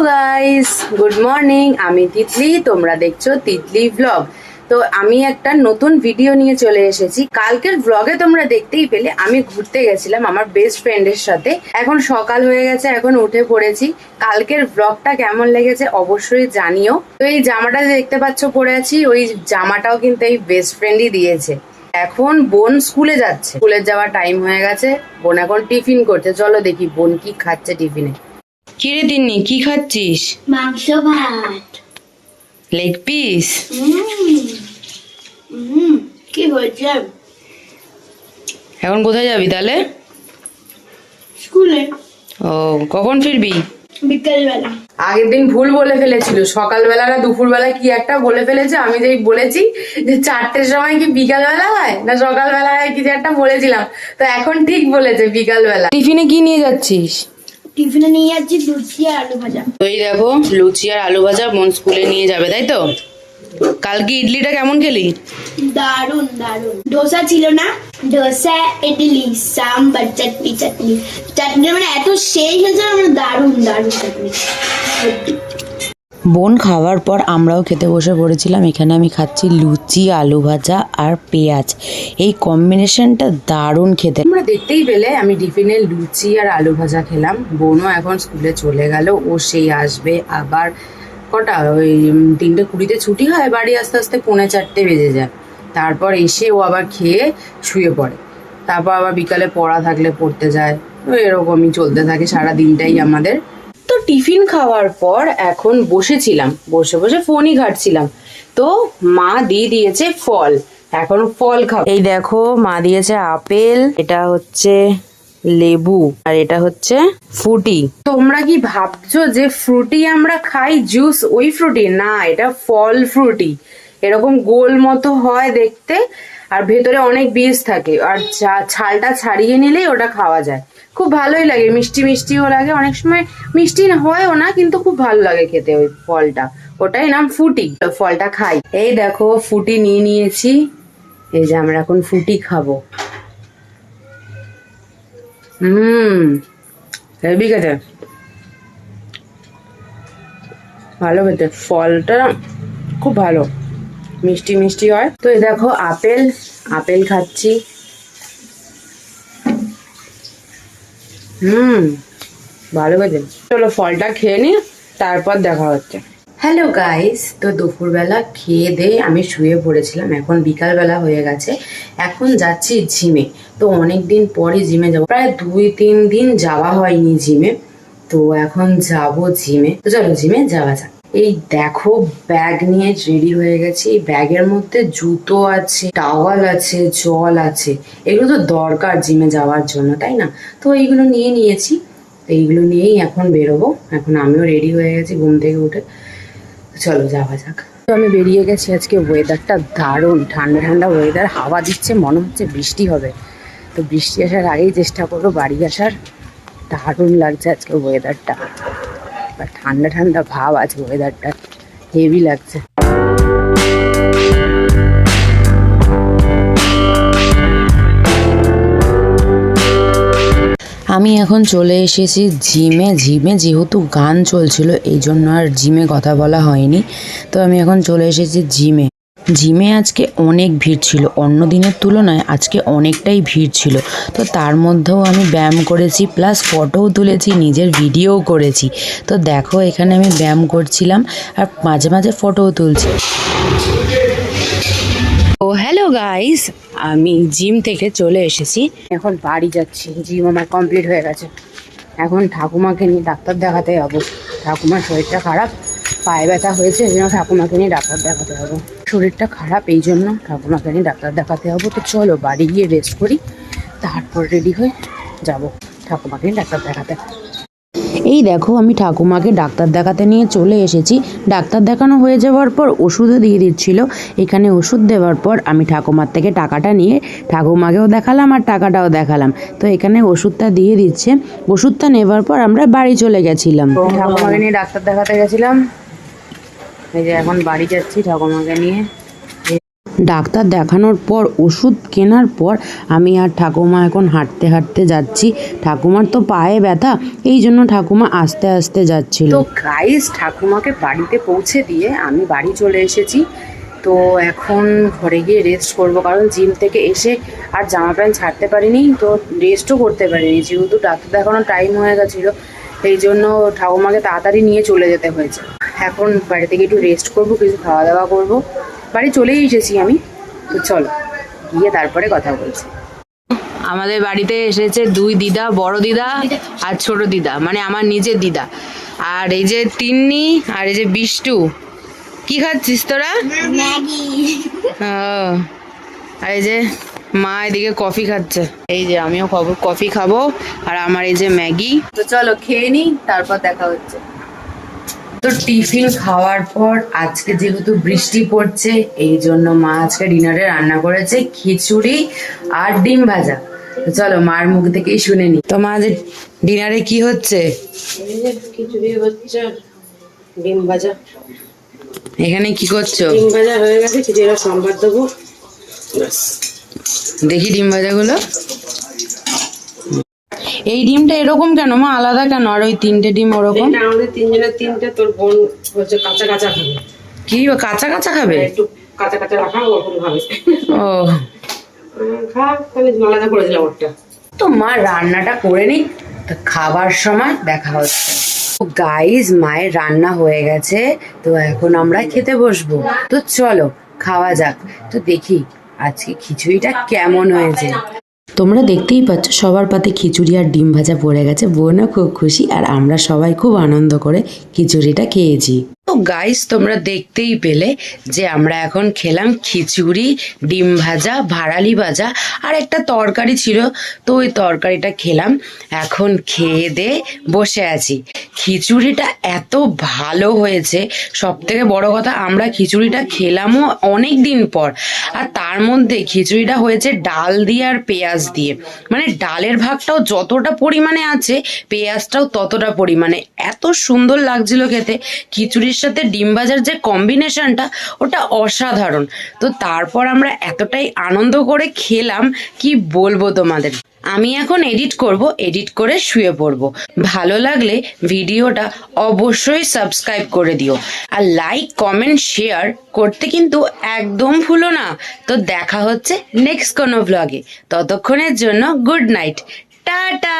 Guys, good morning. আমি তিতলি, তোমরা দেখছো তিতলি ব্লগ। তো আমি একটা নতুন ভিডিও নিয়ে চলে এসেছি। কালকের ব্লগে তোমরা দেখতেই পেলে আমি ঘুরতে গেছিলাম আমার বেস্ট ফ্রেন্ডের সাথে। এখন সকাল হয়ে গেছে, এখন উঠে পড়েছি। কালকের ব্লগটা কেমন লেগেছে অবশ্যই জানিও। তো এই জামাটা দেখতে পাচ্ছ পরে আছি, ওই জামাটাও কিন্তু এই বেস্ট ফ্রেন্ডই দিয়েছে। এখন বোন স্কুলে যাচ্ছে, স্কুলে যাওয়ার টাইম হয়ে গেছে। বোন এখন টিফিন করছে, চলো দেখি বোন কি খাচ্ছে টিফিনে। কিরে তিন্নি, কি খাচ্ছিস? মাংস ভাত। Leg piece? কি হয়েছে? এখন কোথায় যাবি তাহলে? স্কুলে। ও, কখন ফিরবি? বিকেলবেলা। আগের দিন ভুল বলে ফেলেছিল, সকালবেলা না দুপুরবেলা কি একটা বলে ফেলেছে। আমি যেই বলেছি যে 4টের সময় কি বিকালবেলা হয় না সকালবেলা হয়, কিছু একটা বলেছিলাম। তো এখন ঠিক বলেছে বিকালবেলা। টিফিনে কি নিয়ে যাচ্ছিস? টিফিনে নিয়ে যাচ্ছি লুচি আর আলু ভাজা। ওই দেখো, লুচি আর আলু ভাজা বোন স্কুলে নিয়ে যাবে, তাই তো? কালকে ইডলিটা কেমন খেলি? দারুন দারুন। ডোসা ছিল না, ডোসা ইডলি সাম্বার চাটনি চাটনি চাটনি মানে এত সেই হয়েছে, মানে দারুন দারুন চাটনি। বোন খাওয়ার পর আমরাও খেতে বসে পড়েছিলাম। এখানে আমি খাচ্ছি লুচি, আলু ভাজা আর পেঁয়াজ। এই কম্বিনেশনটা দারুণ খেতে। তোমরা দেখতেই পেলে আমি টিফিনে লুচি আর আলু ভাজা খেলাম। বোনও এখন স্কুলে চলে গেল, ও সেই আসবে আবার কটা, ওই 3:20 ছুটি হয়, বাড়ি আস্তে আস্তে 3:45 বেজে যায়। তারপর এসে ও আবার খেয়ে শুয়ে পড়ে। তারপর আবার বিকালে পড়া থাকলে পড়তে যায়। তো এরকমই চলতে থাকে সারা দিনটাই আমাদের। তো টিফিন খাওয়ার পর এখন বসেছিলাম, বসে বসে ফোনই ঘাটছিলাম। তো মা দিয়ে দিয়েছে ফল, এখন ফল খাবো। এই দেখো, মা দিয়েছে আপেল, এটা হচ্ছে লেবু, আর এটা হচ্ছে ফ্রুটি। তোমরা কি ভাবছো যে ফ্রুটি আমরা খাই জুস, ওই ফ্রুটি না, এটা ফল ফ্রুটি। এরকম গোল মতো হয় দেখতে, আর ভেতরে অনেক বীজ থাকে, আর ছালটা ছাড়িয়ে নিলেই ওটা খাওয়া যায়। খুব ভালোই লাগে, মিষ্টি মিষ্টিও লাগে, অনেক সময় মিষ্টি হয়ও না, কিন্তু খুব ভালো লাগে খেতে ওই ফলটা। ওটাই নাম ফ্রুটি। ফলটা খাই। এই দেখো ফ্রুটি নিয়ে নিয়েছি, এই যে আমরা এখন ফ্রুটি খাবো। হেভি খেতে, ভালো খেতে। ফলটা খুব ভালো, মিষ্টি মিষ্টি হয়। তো এই দেখো আপেল, আপেল খাচ্ছি। ভালো খেতে। চলো ফলটা খেয়ে নি, তারপর দেখা হচ্ছে। হ্যালো গাইস, তো দুপুরবেলা খেয়ে দিয়ে আমি শুয়ে পড়েছিলাম। এখন বিকালবেলা হয়ে গেছে, এখন যাচ্ছি জিমে। তো অনেক দিন পরে জিমে যাবো, প্রায় 2-3 দিন যাওয়া হয়নি জিমে। তো এখন যাব জিমে। তো চলো জিমে যাওয়া যাক। এই দেখো ব্যাগ নিয়ে রেডি হয়ে গেছি। এই ব্যাগের মধ্যে জুতো আছে, টাওয়াল আছে, জল আছে। এগুলো তো দরকার জিমে যাওয়ার জন্য, তাই না? তো এইগুলো নিয়ে নিয়েছি, এইগুলো নিয়েই এখন বেরোবো। এখন আমিও রেডি হয়ে গেছি ঘুম থেকে উঠে। চলো যাওয়া যাক। তো আমি বেরিয়ে গেছি। আজকে ওয়েদারটা দারুণ, ঠান্ডা ঠান্ডা ওয়েদার, হাওয়া দিচ্ছে, মনে হচ্ছে বৃষ্টি হবে। তো বৃষ্টি আসার আগেই চেষ্টা করবো বাড়ি আসার। দারুণ লাগছে আজকে ওয়েদারটা, ঠান্ডা ঠান্ডা ভাব আছে ওয়েদারটা, হেভি লাগছে। আমি এখন চলে এসেছি জিমে। জিমে যেহেতু গান চলছিল এই জন্য আর জিমে কথা বলা হয়নি। তো আমি এখন চলে এসেছি জিমে। জিমে আজকে অনেক ভিড় ছিল, অন্য দিনের তুলনায় আজকে অনেকটাই ভিড় ছিল। তো তার মধ্যেও আমি ব্যায়াম করেছি, প্লাস ফটোও তুলেছি, নিজের ভিডিওও করেছি। তো দেখো এখানে আমি ব্যায়াম করছিলাম আর মাঝে মাঝে ফটোও তুলছি। ও হ্যালো গাইস, আমি জিম থেকে চলে এসেছি, এখন বাড়ি যাচ্ছি। জিম আমার কমপ্লিট হয়ে গেছে। এখন ঠাকুমাকে নিয়ে ডাক্তার দেখাতে যাবো। ঠাকুমার শরীরটা খারাপ, পায়ে ব্যথা হয়েছে, এই জন্য ঠাকুমাকে নিয়ে ডাক্তার দেখাতে যাবো। শরীরটা খারাপ এই জন্য ঠাকুমাকে নিয়ে ডাক্তার দেখাতে যাবো। তো চলো বাড়ি গিয়ে রেস্ট করি, তারপর রেডি হয়ে যাবো ঠাকুমাকে নিয়ে ডাক্তার দেখাতে। এই দেখো আমি ঠাকুমাকে ডাক্তার দেখাতে নিয়ে চলে এসেছি। ডাক্তার দেখানো হয়ে যাওয়ার পর ওষুধও দিয়ে দিচ্ছিল। এখানে ওষুধ দেওয়ার পর আমি ঠাকুমার থেকে টাকাটা নিয়ে ঠাকুমাকেও দেখালাম আর টাকাটাও দেখালাম। তো এখানে ওষুধটা দিয়ে দিচ্ছে। ওষুধটা নেবার পর আমরা বাড়ি চলে গেছিলাম। ঠাকুমাকে নিয়ে ডাক্তার দেখাতে গেছিলাম, এই যে এখন বাড়ি যাচ্ছি ঠাকুমাকে নিয়ে। ডাক্তার দেখানোর পর ওষুধ কেনার পর আমি আর ঠাকুমা এখন হাঁটতে হাঁটতে যাচ্ছি। ঠাকুমার তো পায়ে ব্যথা, এই জন্য ঠাকুমা আস্তে আস্তে যাচ্ছিল। তো গাইস, ঠাকুমাকে বাড়িতে পৌঁছে দিয়ে আমি বাড়ি চলে এসেছি। তো এখন ঘরে গিয়ে রেস্ট করব, কারণ জিম থেকে এসে আর জামা প্যান্ট ছাড়তে পারিনি, তো রেস্টও করতে পারিনি, যেহেতু ডাক্তার দেখানোর টাইম হয়ে গেছিলো। এই জন্য ঠাকুমাকে তাড়াতাড়ি নিয়ে চলে যেতে হয়েছে। এখন বাড়ি থেকে একটু রেস্ট করব, কিছু খাওয়া দাওয়া করব। বাড়ি চলেই এসেছি আমি, তো চলো গিয়ে তারপরে কথা বলছি। আমাদের বাড়িতে এসেছে দুই দিদা, বড় দিদা আর ছোট দিদা, মানে আমার নিজের দিদা। আর এই যে তিন্নি আর এই যে বিষ্টু। কি খাচ্ছিস তোরা? ম্যাগি। ও, আর এই যে মা এদিকে কফি খাচ্ছে। এই যে আমিও কফি খাবো, আর আমার এই যে ম্যাগি। তো চলো খেয়ে নিই, তারপর দেখা হচ্ছে। তো টিফিন খাওয়ার পর আজকে যেহেতু বৃষ্টি পড়ছে, এই জন্য মা আজকে ডিনারে রান্না করেছে খিচুড়ি আর ডিম ভাজা। তো চলো মার মুখ থেকেই শুনে নি। তো মা, যে ডিনারে কি হচ্ছে? খিচুড়ি হচ্ছে, ডিম ভাজা। এখানে কি করছো? ডিম ভাজা হয়ে গেছে, খিচুড়িটা সম্বার দেবো। ব্যাস। দেখি ডিম ভাজাগুলো। এই ডিমটা এরকম কেন মা, আলাদা কেন? আর ওই তিনটে ডিম ওরকম? এটা আমাদের তিনজনের তিনটে, তোর বোন হচ্ছে কাঁচা কাঁচা খাবে। কি কাঁচা কাঁচা খাবে? একটু কাঁচা কাঁচা রাখা ওরকম খাবে। ও, খা, তাহলে আলাদা করে দিলাম ওটা। তো মা রান্নাটা করে নি, তো খাবার সময় দেখা হচ্ছে। গাইজ, মায়ের রান্না হয়ে গেছে, তো এখন আমরা খেতে বসবো। তো চলো খাওয়া যাক। তো দেখি আজকে খিচুড়িটা কেমন হয়েছে। তোমরা দেখতেই পাচ্ছ সবার পাতে খিচুড়ি আর ডিম ভাজা পড়ে গেছে। বোনও খুব খুশি আর আমরা সবাই খুব আনন্দ করে খিচুড়িটা খেয়েছি। তো গাইস, তোমরা দেখতেই পেলে যে আমরা এখন খেলাম খিচুড়ি, ডিম ভাজা, ভাড়ালি ভাজা আর একটা তরকারি ছিল। তো ওই তরকারিটা খেলাম। এখন খেয়ে দিয়ে বসে আছি। খিচুড়িটা এত ভালো হয়েছে, সব থেকে বড় কথা আমরা খিচুড়িটা খেলামও অনেক দিন পর। আর তার মধ্যে খিচুড়িটা হয়েছে ডাল দিয়ে আর পেঁয়াজ দিয়ে, মানে ডালের ভাগটাও যতটা পরিমাণে আছে, পেঁয়াজটাও ততটা পরিমাণে। এত সুন্দর লাগছিল খেতে। খিচুড়ির সাথে ডিম ভাজার যে কম্বিনেশনটা, ওটা অসাধারণ। তো তারপর আমরা এতটাই আনন্দ করে খেলাম, কি বলবো তোমাদের। আমি এখন এডিট করব, এডিট করে শুয়ে পড়বো। ভালো লাগলে ভিডিওটা অবশ্যই সাবস্ক্রাইব করে দিও, আর লাইক, কমেন্ট, শেয়ার করতে কিন্তু একদম ভুলো না। তো দেখা হচ্ছে নেক্সট কোনো ব্লগে। ততক্ষণের জন্য গুড নাইট, টাটা।